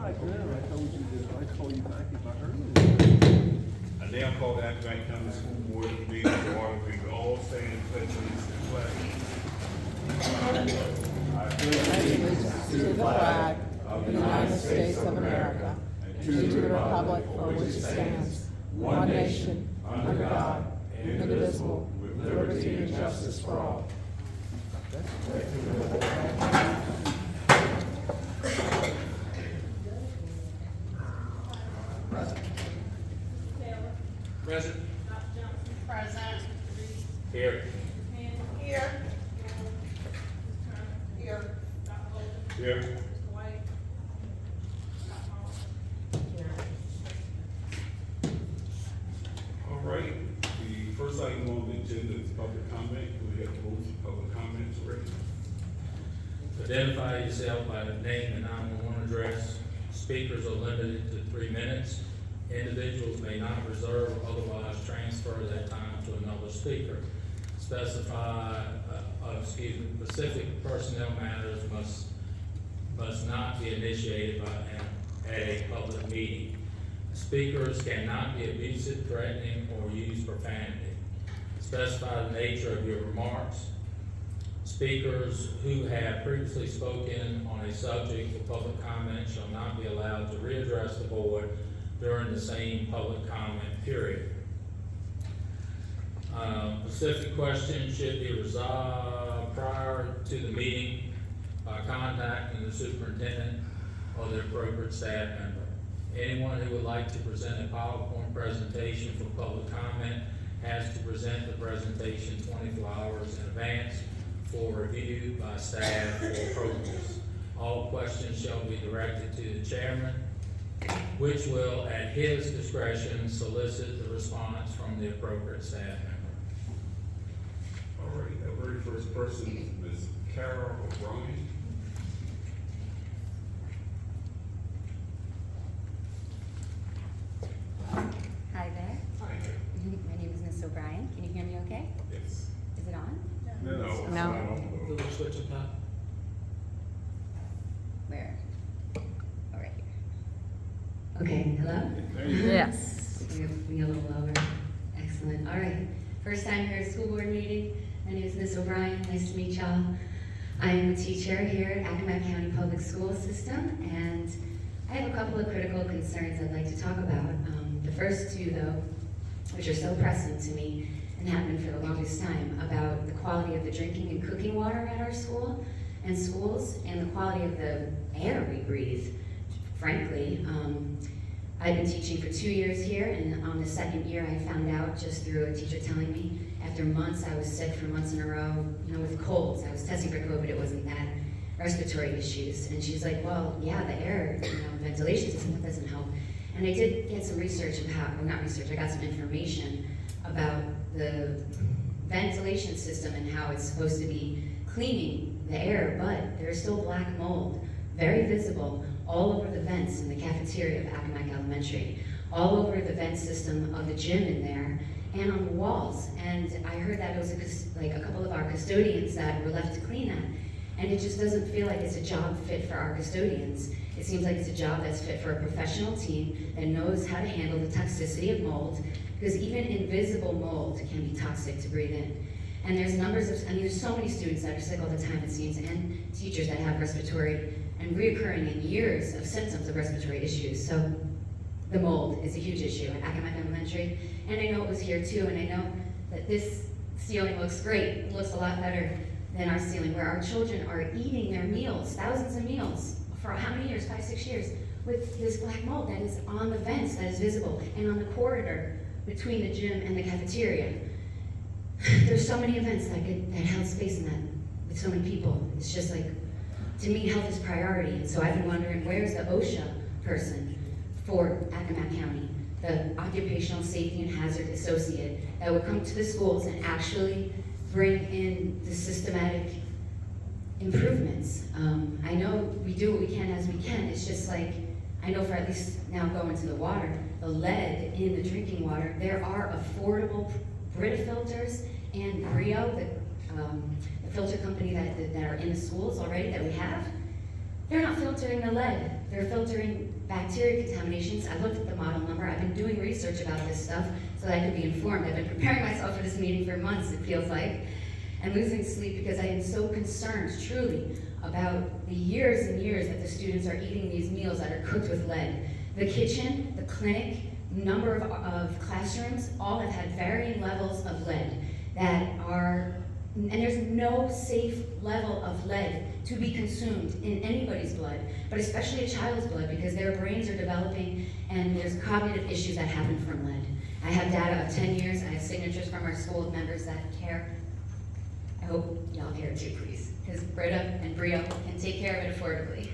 back then, I told you that I'd call you back if I heard anything. I now call the Accomack County School Board meeting to order. We will all stand and pledge allegiance to the flag. I pledge allegiance To the flag of the United States of America, and to the republic for which it stands, one nation, under God, indivisible, with liberty and justice for all. Present. Present. Here. Here. Here. Here. All right, the first item on the agenda is public comment. We have rules of public comments already. Identify yourself by name and 911 address. Speakers are limited to 3 minutes. Individuals may not reserve or otherwise transfer their time to another speaker. Specific personnel matters must not be initiated at a public meeting. Speakers cannot be abusive, threatening, or use profanity. Specify the nature of your remarks. Speakers who have previously spoken on a subject for public comment shall not be allowed to readdress the board during the same public comment period. Specific questions should be resolved prior to the meeting by contacting the superintendent or the appropriate staff member. Anyone who would like to present a PowerPoint presentation for public comment has to present the presentation 24 hours in advance for review by staff or appropriate. All questions shall be directed to the chairman, which will, at his discretion, solicit the response from the appropriate staff member. All right, our very first person is Ms. Carol O'Brien. Hi there. Hi. My name is Miss O'Brien. Can you hear me okay? Yes. Is it on? No. No. it's not on. Little switch up top. Where? Oh, right here. Okay, hello? Yes. We a little lower. Excellent. All right. First time here at school board meeting. My name is Miss O'Brien. Nice to meet y'all. I am a teacher here at Accomack County Public School System, and I have a couple of critical concerns I'd like to talk about. The first two, though, which are so pressing to me and have been for the longest time, about the quality of the drinking and cooking water at our school and schools, and the quality of the air we breathe. Frankly, I've been teaching for 2 years here, and on the second year I found out just through a teacher telling me, after months, I was sick for months in a row, with colds. I was testing for COVID, it wasn't that, respiratory issues. And she's like, well, yeah, the air, ventilation system, that doesn't help. And I did get some research about, well, not research, I got some information about the ventilation system and how it's supposed to be cleaning the air, but there's still black mold, very visible, all over the vents in the cafeteria of Accomack Elementary, all over the vent system of the gym in there, and on the walls. And I heard that it was a couple of our custodians that were left to clean that. And it just doesn't feel like it's a job fit for our custodians. It seems like it's a job that's fit for a professional team that knows how to handle the toxicity of mold, because even invisible mold can be toxic to breathe in. And there's there's so many students that are sick all the time, it seems, and teachers that have respiratory and reoccurring in years of symptoms of respiratory issues. So the mold is a huge issue at Accomack Elementary, and I know it was here too, and I know that this ceiling looks great. It looks a lot better than our ceiling, where our children are eating their meals, thousands of meals, for how many years, 5, 6 years, with this black mold that is on the vents, that is visible, and on the corridor between the gym and the cafeteria. There's so many events that held space in that, with so many people. It's just like, to me, health is priority, and so I've been wondering, where's the OSHA person for Accomack County, the Occupational Safety and Hazard Associate, that would come to the schools and actually bring in the systematic improvements. I know we do what we can as we can. It's just like, I know for at least now going to the water, the lead in the drinking water, there are affordable Brita filters and Brio, the filter company that are in the schools already that we have. They're not filtering the lead, they're filtering bacteria contaminations. I looked at the model number, I've been doing research about this stuff so that I could be informed. I've been preparing myself for this meeting for months, it feels like, and losing sleep because I am so concerned, truly, about the years and years that the students are eating these meals that are cooked with lead. The kitchen, the clinic, number of classrooms, all have had varying levels of lead that are, and there's no safe level of lead to be consumed in anybody's blood, but especially a child's blood, because their brains are developing and there's cognitive issues that happen from lead. I have data of 10 years, I have signatures from our school members that care. I hope y'all care too, please, because Britta and Brio can take care of it affordably.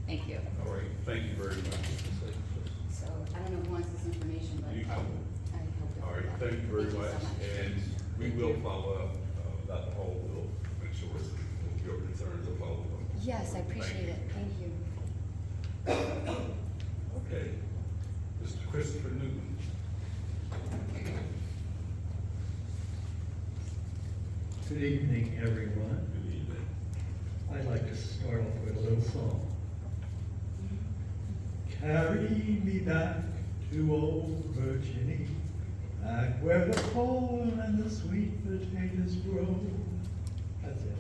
Thank you. All right, thank you very much. So, I don't know who wants this information, but You- I hope. All right, thank you very Thank you much, so much. and we will follow up, Dr. Hall will make sure your concerns are followed up. Yes, I appreciate it, thank you. Okay, Mr. Christopher Newton. Good evening, everyone. Good evening. I'd like to start off with a little song. Carry me back to old Virginia, back where the corn and the sweet potatoes grow. That's it.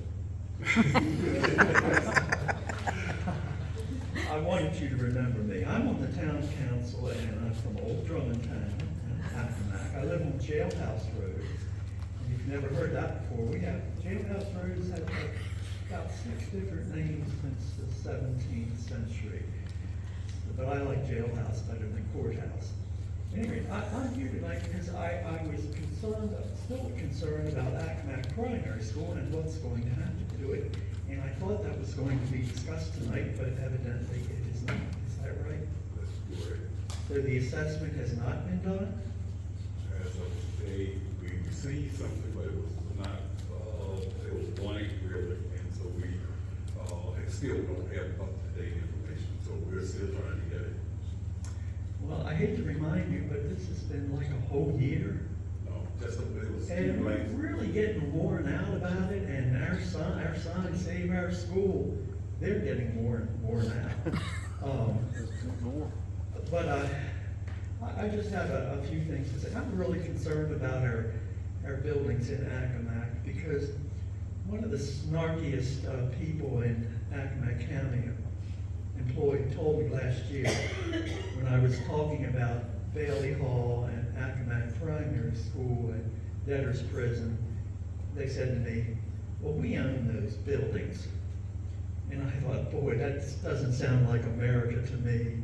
I wanted you to remember me. I'm on the town council and I'm from Old Drummond Town, Accomack. I live on Jailhouse Road. And if you've never heard that before, we have, Jailhouse Road has had about 6 different names since the 17th century. But I like jailhouse better than courthouse. Anyway, I'm here tonight because I was concerned, still concerned about Accomack Primary School and what's going to happen to it. And I thought that was going to be discussed tonight, but evidently it is not. Is that right? That's correct. So the assessment has not been done? As of today, we received something, but it was not, it was blank really, and so we, still don't have up-to-date information, so we're still trying to get it. Well, I hate to remind you, but this has been like a whole year. No, just, it was two And we're blanks. really getting worn out about it, and our son, Save Our School, they're getting worn out. But I just have a few things to say. I'm really concerned about our buildings in Accomack, because one of the snarkiest people in Accomack County employee told me last year, when I was talking about Bailey Hall and Accomack Primary School and Debtor's Prison, they said to me, well, we own those buildings. And I thought, boy, that doesn't sound like America to me.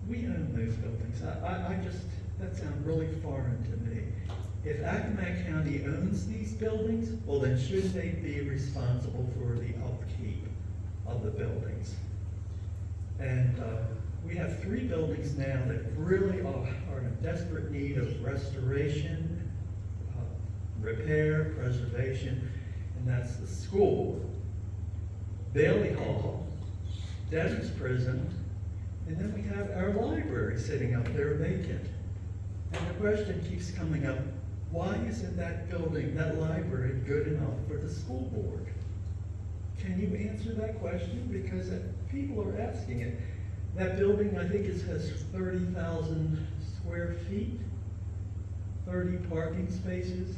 We own those buildings. I just, that sounds really foreign to me. If Accomack County owns these buildings, well, then should they be responsible for the upkeep of the buildings? And we have 3 buildings now that really are in desperate need of restoration, repair, preservation, and that's the school, Bailey Hall, Debtor's Prison, and then we have our library sitting up there vacant. And the question keeps coming up, why isn't that building, that library, good enough for the school board? Can you answer that question? Because people are asking it. That building, I think it has 30,000 square feet, 30 parking spaces.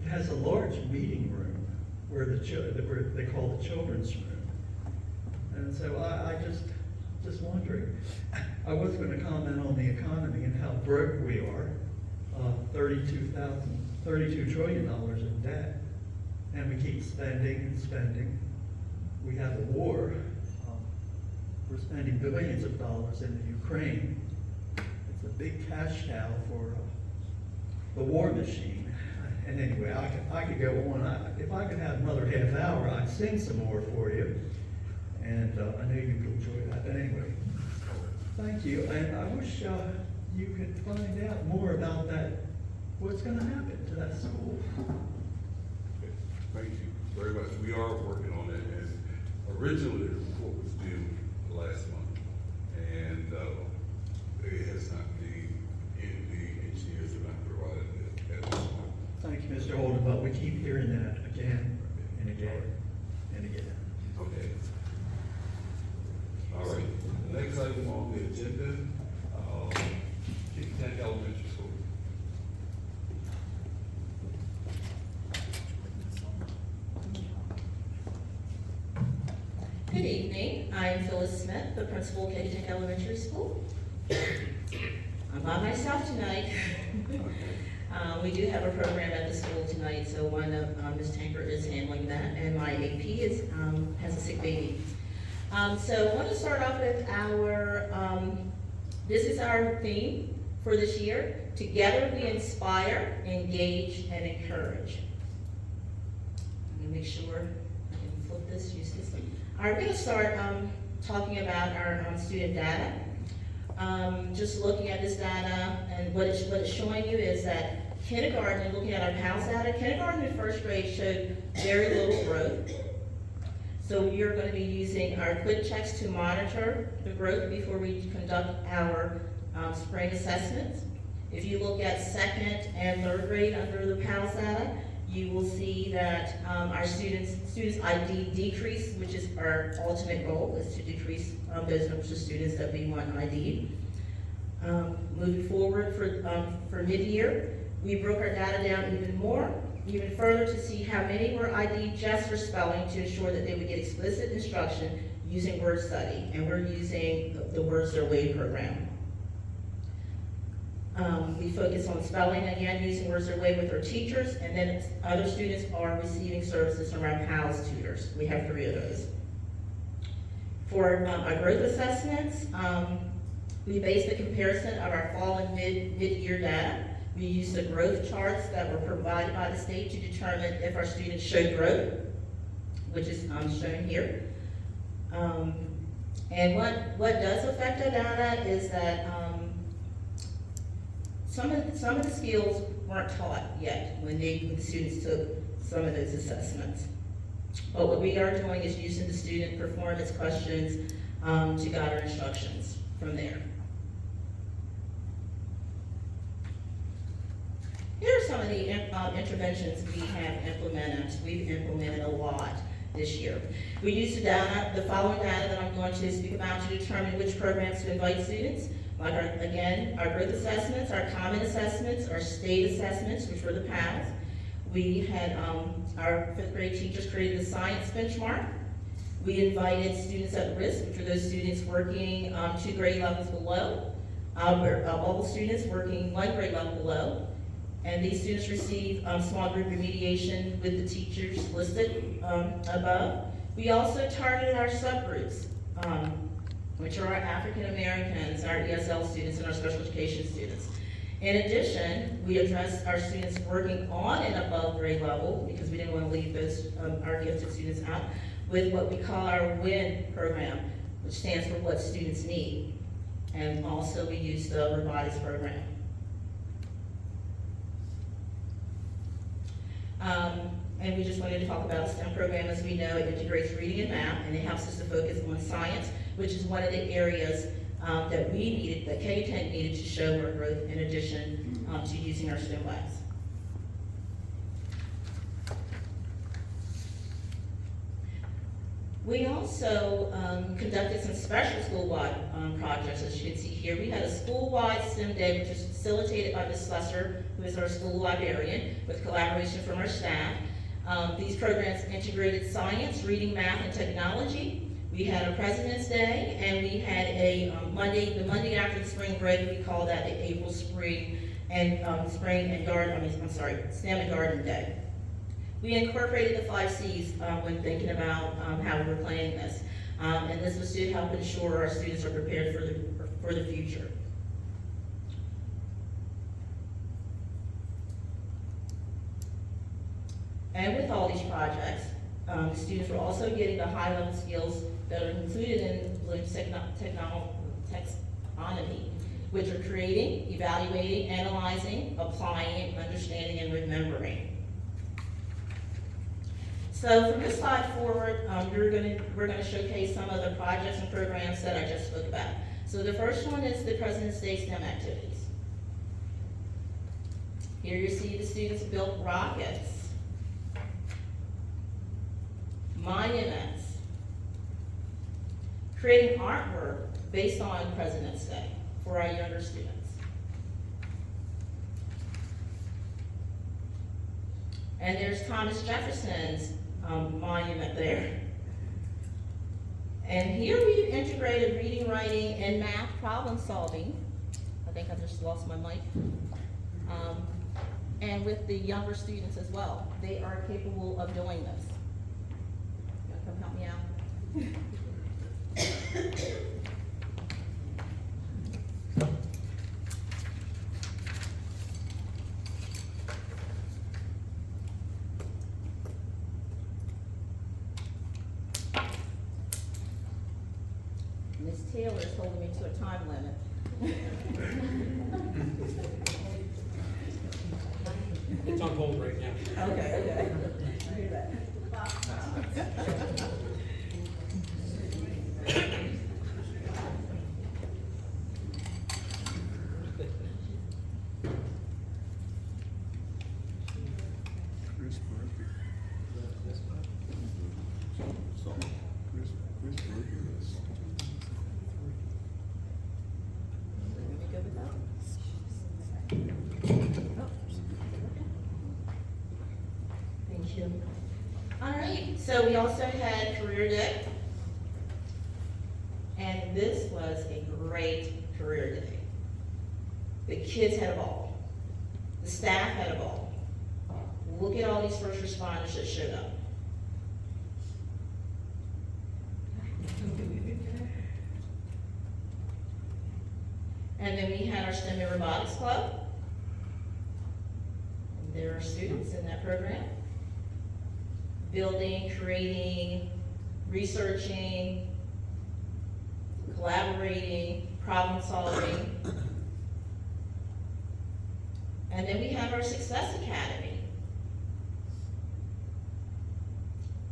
It has a large meeting room where where they call the children's room. And so I just wondering, I was going to comment on the economy and how broke we are, $32 trillion in debt, and we keep spending and spending. We have a war. We're spending billions of dollars in the Ukraine. It's a big cash cow for the war machine. And anyway, I could go on. If I could have another half hour, I'd sing some more for you. And I know you'd enjoy that. But anyway, thank you. And I wish you could find out more about that, what's going to happen to that school. Okay, thank you very much. We are working on it, and originally the report was due last month, and it has not been, the engineers have not provided it at this point. Thank you, Mr. Holden, but we keep hearing that again and again and again. Okay. the agenda, Kick Tank Elementary School. Good evening, I'm Phyllis Smith, the principal of Katy Elementary School. I'm by myself tonight. We do have a program at the school tonight, so one of Ms. Tanker is handling that, and my AP has a sick baby. So I want to start off with this is our theme for this year. Together we inspire, engage, and encourage. Let me make sure I can flip this, use this. All right, we're going to start talking about our student data. Just looking at this data, and what it's showing you is that kindergarten, looking at our PALS data, kindergarten and first grade showed very little growth. So we are going to be using our quick checks to monitor the growth before we conduct our spring assessments. If you look at second and third grade under the PALS data, you will see that our students ID decrease, which is our ultimate goal, is to decrease those numbers of students that we want ID. Moving forward for mid-year, we broke our data down even further to see how many were ID just for spelling to ensure that they would get explicit instruction using word study, and we're using the Words Their Way program. We focus on spelling, again, using Words Their Way with our teachers, and then other students are receiving services from our PALS tutors. We have 3 of those. For our growth assessments, we based the comparison of our fall and mid-year data. We used the growth charts that were provided by the state to determine if our students showed growth, which is shown here. And what does affect our data is that some of the skills weren't taught yet when the students took some of those assessments. But what we are doing is using the student performance questions to guide our instructions from there. Here are some of the interventions we have implemented. We've implemented a lot this year. We use the following data that I'm going to speak about to determine which programs to invite students. Like our growth assessments, our common assessments, our state assessments, which were the PALS. We had our 5th grade teachers created a science benchmark. We invited students at risk, which are those students working 2 grade levels below, bubble students working 1 grade level below. And these students receive small group remediation with the teachers listed above. We also targeted our subgroups, which are our African Americans, our ESL students, and our special education students. In addition, we addressed our students working on and above grade level, because we didn't want to leave those our gifted students out, with what we call our WIN program, which stands for What Students Need. And also we use the robotics program. And we just wanted to talk about the STEM program. As we know, it integrates reading and math, and it helps us to focus on science, which is one of the areas that K-10 needed to show our growth in addition to using our STEM labs. We also conducted some special school-wide projects, as you can see here. We had a school-wide STEM day, which was facilitated by Ms. Slusser, who is our school librarian, with collaboration from our staff. These programs integrated science, reading, math, and technology. We had a President's Day, and we had the Monday after the spring break, we call that the April STEM and Garden Day. We incorporated the 5 C's when thinking about how we were planning this. And this was to help ensure our students are prepared for the future. And with all these projects, the students were also getting the high-level skills that are included in Bloom's taxonomy, which are creating, evaluating, analyzing, applying, understanding, and remembering. So from this slide forward, we're going to showcase some of the projects and programs that I just spoke about. So the first one is the President's Day STEM activities. Here you see the students built rockets, monuments, creating artwork based on President's Day for our younger students. And there's Thomas Jefferson's monument there. And here we've integrated reading, writing, and math problem solving. I think I just lost my mic. And with the younger students as well. They are capable of doing this. You wanna come help me out? Miss Taylor's holding me to a time limit. It's on hold right now. Okay. I hear that. Chris Murphy. Chris Murphy. We good with that? Thank you. All right, so we also had Career Day. And this was a great career day. The kids had a ball. The staff had a ball. Look at all these first responders that showed up. And then we had our STEM and Robotics Club. And there are students in that program. Building, creating, researching, collaborating, problem solving. And then we have our Success Academy.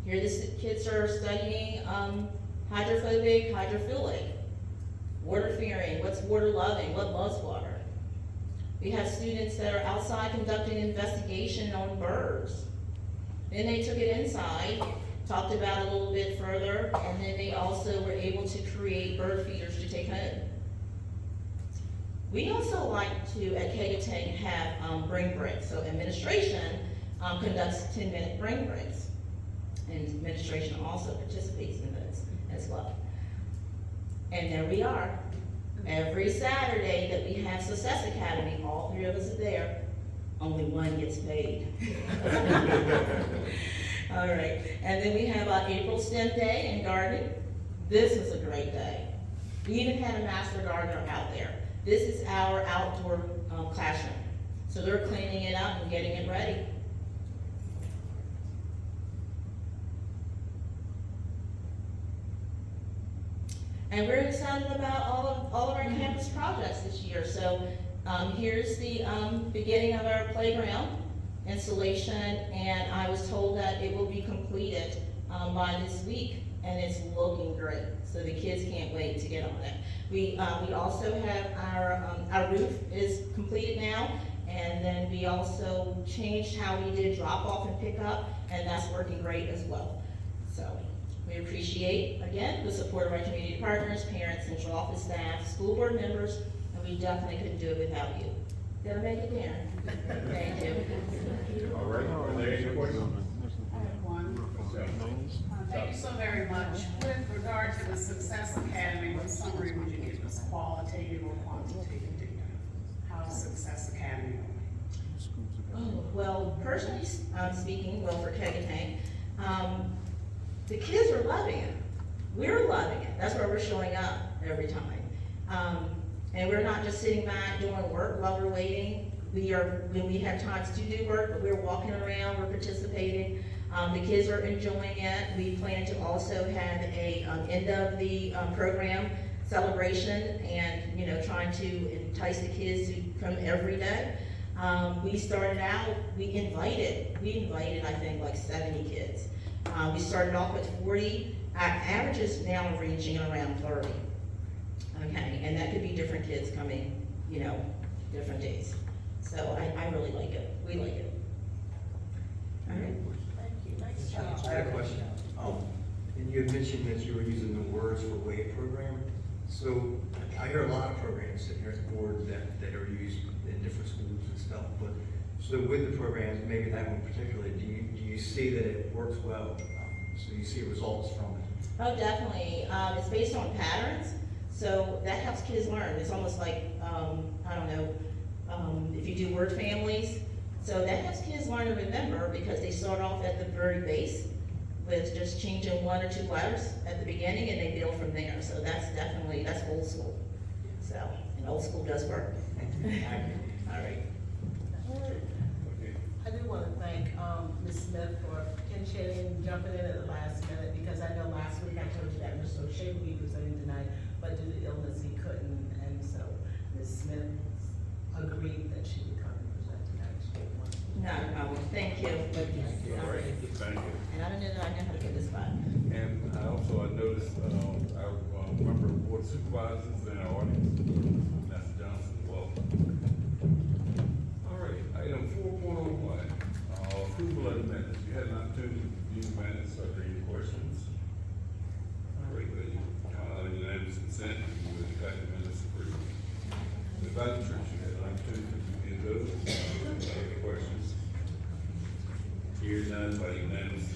Here the kids are studying hydrophobic, hydrophilic, water fearing, what's water loving, what loves water. We have students that are outside conducting an investigation on birds. Then they took it inside, talked about it a little bit further, and then they also were able to create bird feeders to take home. We also like to, at Kegatang, have brain breaks. So administration conducts 10-minute brain breaks. And administration also participates in those as well. And there we are. Every Saturday that we have Success Academy, all three of us are there. Only one gets paid. All right, and then we have our April STEM Day and gardening. This was a great day. We even had a master gardener out there. This is our outdoor classroom. So they're cleaning it up and getting it ready. And we're excited about all of our campus projects this year. So here's the beginning of our playground installation, and I was told that it will be completed by this week, and it's looking great. So the kids can't wait to get on it. We also have our roof is completed now, and then we also changed how we did drop off and pick up, and that's working great as well. So we appreciate, again, the support of our community partners, parents, central office staff, school board members, and we definitely couldn't do it without you. Did I make it there? Thank you. All right, are there any questions? I have one. Thank you so very much. With regard to the Success Academy, what summary would you give us, qualitative or quantitative data? How's Success Academy going? Oh, well, personally speaking, well, for Kegatang, the kids are loving it. We're loving it. That's why we're showing up every time. And we're not just sitting back doing work while we're waiting. When we have times to do work, but we're walking around, we're participating. The kids are enjoying it. We plan to also have a end of the program celebration, and trying to entice the kids to come every day. We started out, we invited I think like 70 kids. We started off with 40. Our average is now ranging around 30. Okay, and that could be different kids coming, different days. So I really like it. We like it. All right. Thank you, nice job. I had a question. And you had mentioned that you were using the Words for Wave program. So I hear a lot of programs sitting here at the board that are used in different schools and stuff, but so with the programs, maybe that one particularly, do you see that it works well? So you see results from it? Oh, definitely. It's based on patterns, so that helps kids learn. It's almost like, I don't know, if you do word families. So that helps kids learn and remember because they start off at the very base with just changing one or two letters at the beginning and they build from there. So that's definitely, that's old school. So, and old school does work. All right. I do want to thank Ms. Smith for pinch-hitting, jumping in at the last minute, because I know last week I told you that Mr. O'Shea would be presenting tonight, but due to illness, he couldn't, and so Ms. Smith agreed that she would come and present tonight. She didn't want to. No problem. Thank you. All right, thank you. And I don't know that I know how to get this spot. And I also, I noticed, our member of board supervisors in our audience, Master Johnson, welcome. All right, item 4.01, approval of the minutes. You had an opportunity to review the minutes. Are there any questions? All right, well, unanimous consent, you got the minutes approved. The vouchers, you had an opportunity to review those. Any questions? Here's none by unanimous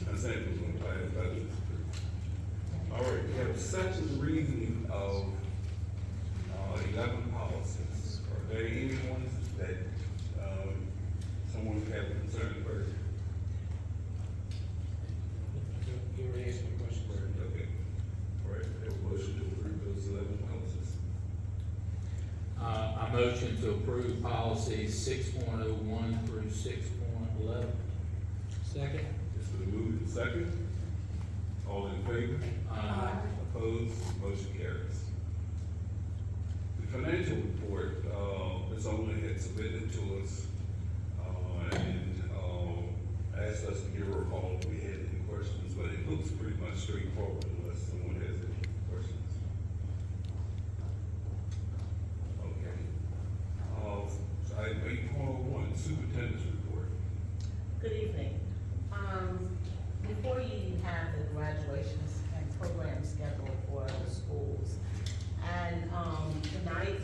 consent, we're going to buy the vouchers approved. All right, we have second reading of 11 policies. Are there any ones that someone have a concern for? You already asked my question. Okay. All right, we have a motion to approve those 11 policies. I motion to approve policies 6.01 through 6.11. Second. It's been moved and second. All in favor? Opposed? Motion carries. The financial report, Ms. Olin had submitted to us, and asked us to give her a call if we had any questions, but it looks pretty much straightforward unless someone has any questions. Okay. So item 8.01, superintendent's report. Good evening. Before you have the graduations and programs scheduled for the schools, and tonight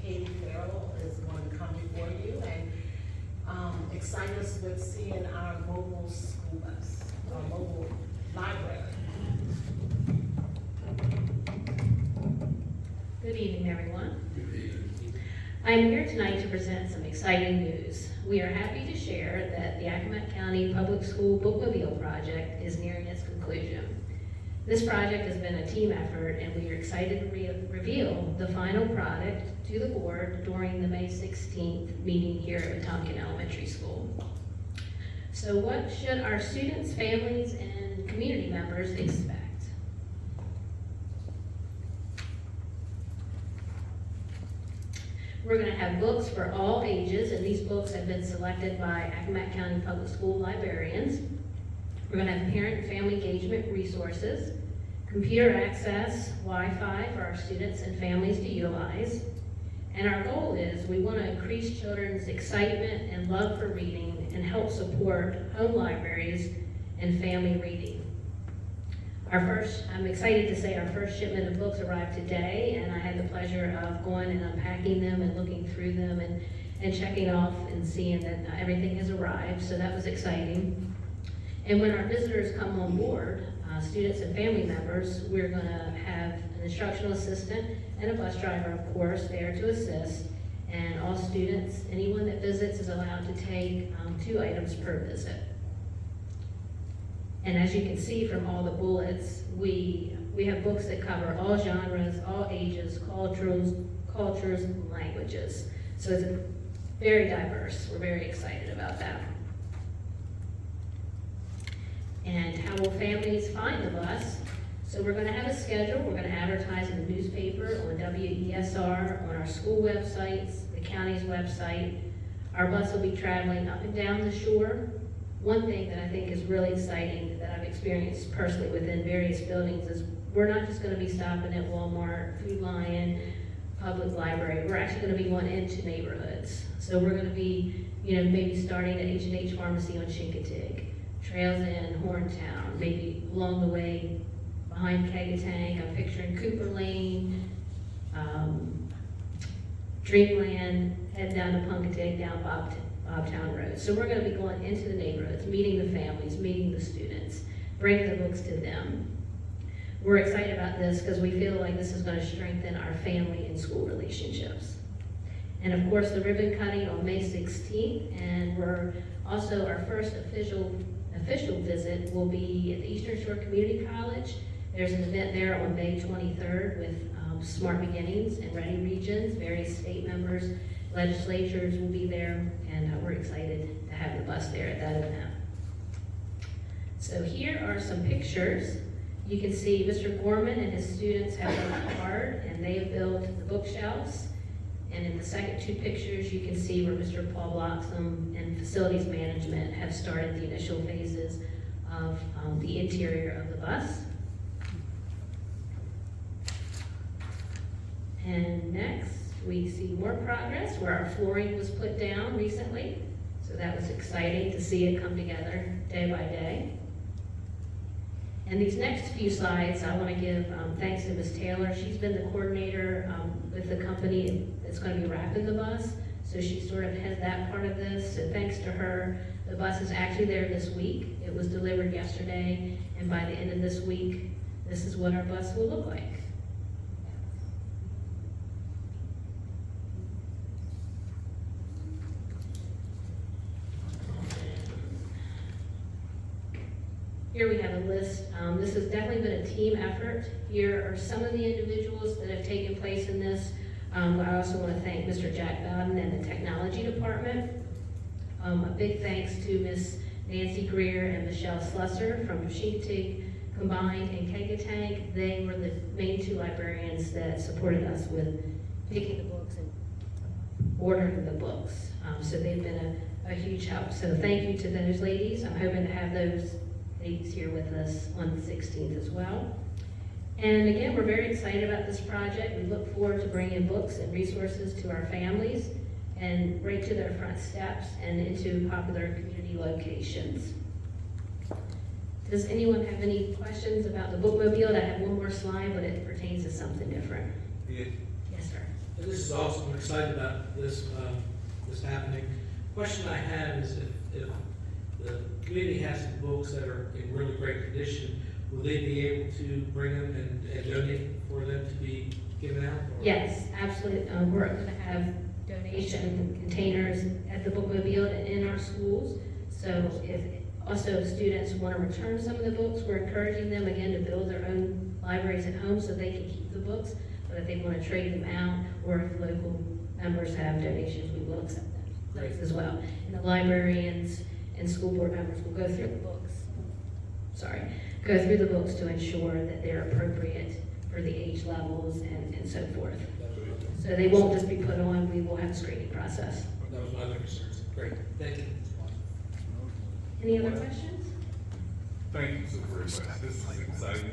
Katie Farrell is going to come before you and excite us with seeing our mobile school bus, our mobile library. Good evening, everyone. I am here tonight to present some exciting news. We are happy to share that the Accomack County Public School Bookmobile project is nearing its conclusion. This project has been a team effort, and we are excited to reveal the final product to the board during the May 16th meeting here at Wetumpka Elementary School. So what should our students, families, and community members expect? We're going to have books for all ages, and these books have been selected by Accomack County Public School librarians. We're going to have parent and family engagement resources, computer access, Wi-Fi for our students and families to utilize. And our goal is we want to increase children's excitement and love for reading and help support home libraries and family reading. I'm excited to say our first shipment of books arrived today, and I had the pleasure of going and unpacking them and looking through them and checking off and seeing that everything has arrived, so that was exciting. And when our visitors come on board, students and family members, we're going to have an instructional assistant and a bus driver, of course, there to assist, and all students, anyone that visits is allowed to take 2 items per visit. And as you can see from all the bullets, we have books that cover all genres, all ages, cultures, and languages. So it's very diverse. We're very excited about that. And how will families find the bus? So we're going to have a schedule. We're going to advertise in the newspaper, on WESR, on our school websites, the county's website. Our bus will be traveling up and down the shore. One thing that I think is really exciting that I've experienced personally within various buildings is we're not just going to be stopping at Walmart, Food Lion, Public Library. We're actually going to be going into neighborhoods. So we're going to be, maybe starting at H&H Pharmacy on Chincoteague, Trails in Horntown, maybe along the way behind Tank. I'm picturing Cooper Lane, Dreamland, head down to Punkatig, down Bobtown Road. So we're gonna be going into the neighborhoods, meeting the families, meeting the students, bringing the books to them. We're excited about this because we feel like this is gonna strengthen our family and school relationships. And of course, the ribbon cutting on May 16th, and we're also, our first official visit will be at the Eastern Shore Community College. There's an event there on May 23rd with Smart Beginnings and Ready Regions. Various state members, legislatures will be there, and we're excited to have the bus there at that event. So here are some pictures. You can see Mr. Gorman and his students have worked hard, and they have built the bookshelves. And in the second two pictures, you can see where Mr. Paul Bloxham and Facilities Management have started the initial phases of the interior of the bus. And next, we see more progress where our flooring was put down recently. So that was exciting to see it come together day by day. And these next few slides, I want to give thanks to Ms. Taylor. She's been the coordinator with the company that's going to be wrapping the bus. So she sort of has that part of this. So thanks to her, the bus is actually there this week. It was delivered yesterday. And by the end of this week, this is what our bus will look like. Here we have a list. This has definitely been a team effort. Here are some of the individuals that have taken place in this. I also want to thank Mr. Jack Bowden and the technology department. A big thanks to Ms. Nancy Greer and Michelle Slusser from Shintig Combined and Tank. They were the main two librarians that supported us with picking the books and ordering the books. So they've been a huge help. So thank you to those ladies. I'm hoping to have those ladies here with us on the 16th as well. And again, we're very excited about this project. We look forward to bringing books and resources to our families and right to their front steps and into popular community locations. Does anyone have any questions about the bookmobile? I have one more slide, but it pertains to something different. Yeah. Yes, sir. This is awesome. We're excited about this happening. Question I have is if the community has some books that are in really great condition, will they be able to bring them and donate for them to be given out? Or? Yes, absolutely. We're going to have donation containers at the bookmobile and in our schools. So if also students want to return some of the books, we're encouraging them again to build their own libraries at home so they can keep the books. But if they want to trade them out, or if local members have donations, we will accept them as well. And the librarians and school board members will go through the books. Go through the books to ensure that they're appropriate for the age levels and so forth. So they won't just be put on, we will have a screening process. That was my other concerns. Great, thank you. Any other questions? Thank you so very much. This is exciting.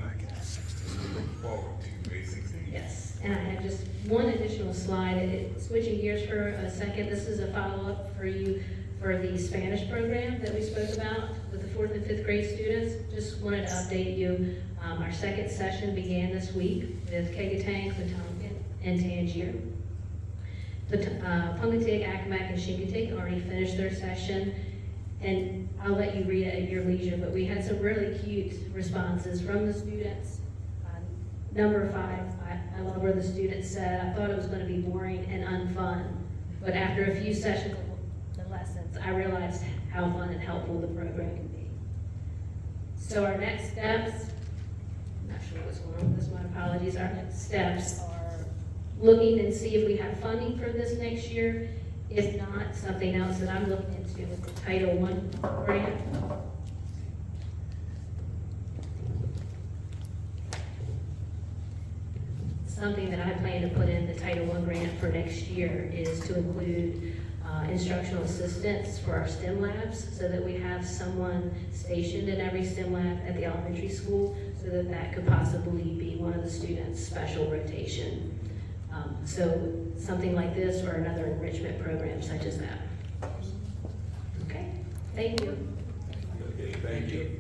We look forward to May 16th. Yes, and I have just one additional slide. Switching gears for a second, this is a follow-up for you for the Spanish program that we spoke about with the 4th and 5th grade students. Just wanted to update you. Our second session began this week with Tank, Wetumpka, and Tangier. Punkatig, Accomack, and Shingatig already finished their session, and I'll let you read it at your leisure, but we had some really cute responses from the students. Number 5, I love where the students said, I thought it was going to be boring and unfun, but after a few sessions of the lessons, I realized how fun and helpful the program can be. So our next steps, I'm not sure what's going on with this, my apologies, our next steps are looking and see if we have funding for this next year. If not, something else that I'm looking into is the Title I grant. Something that I plan to put in the Title I grant for next year is to include instructional assistants for our STEM labs so that we have someone stationed in every STEM lab at the elementary school so that that could possibly be one of the students' special rotation. So something like this or another enrichment program such as that. Okay, thank you. Okay, thank you.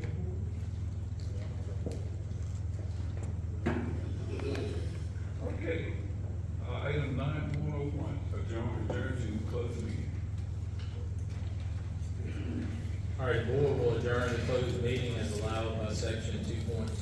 right, the board will adjourn the closed meeting as allowed by section 2.2.